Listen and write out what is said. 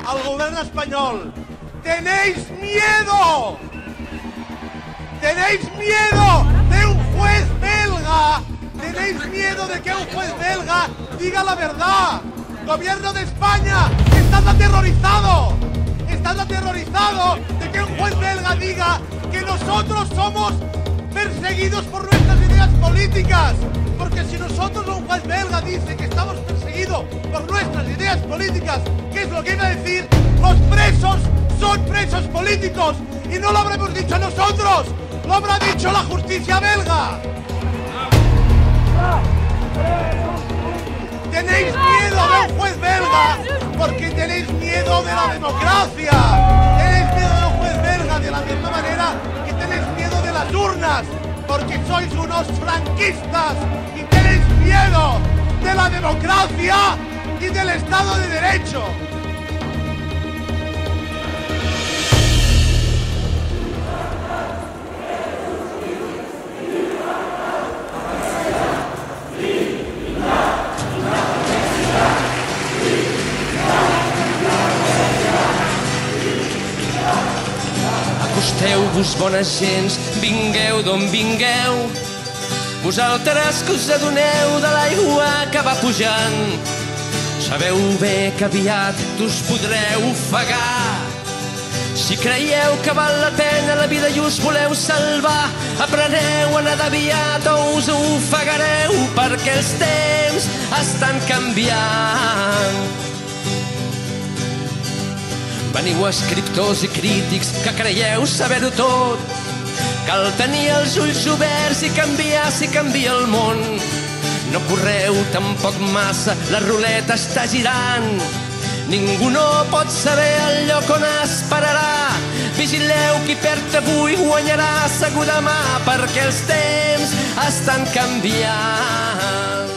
al gobierno español. ¡Tenéis miedo! ¡Tenéis miedo de un juez belga! ¡Tenéis miedo de que un juez belga diga la verdad! ¡Gobierno de España! ¡Estás aterrorizado! ¡Estás aterrorizado de que un juez belga diga que nosotros somos perseguidos por nuestras ideas políticas! Porque si nosotros, un juez belga dice que estamos perseguidos por nuestras ideas políticas, ¿qué es lo que iba a decir? Los presos son presos políticos y no lo habremos dicho nosotros, lo habrá dicho la justicia belga. Tenéis miedo de un juez belga porque tenéis miedo de la democracia. Tenéis miedo de un juez belga de la misma manera que tenéis miedo de las urnas, porque sois unos franquistas y tenéis miedo de la democracia y del Estado de Derecho. Acosteu-vos, bones gents, vingueu d'on vingueu. Vosaltres que us adoneu de l'aigua que va pujant, sabeu bé que aviat us podreu ofegar. Si creieu que val la pena la vida i us voleu salvar, apreneu a nedar aviat o us ofegareu, perquè els temps estan canviant. Veniu escriptors i crítics que creieu saber-ho tot. Cal tenir els ulls oberts i canviar si canvia el món. No correu tampoc massa, la ruleta està girant. Ningú no pot saber el lloc on es pararà. Vigileu, qui perd avui guanyarà segur demà, perquè els temps estan canviant.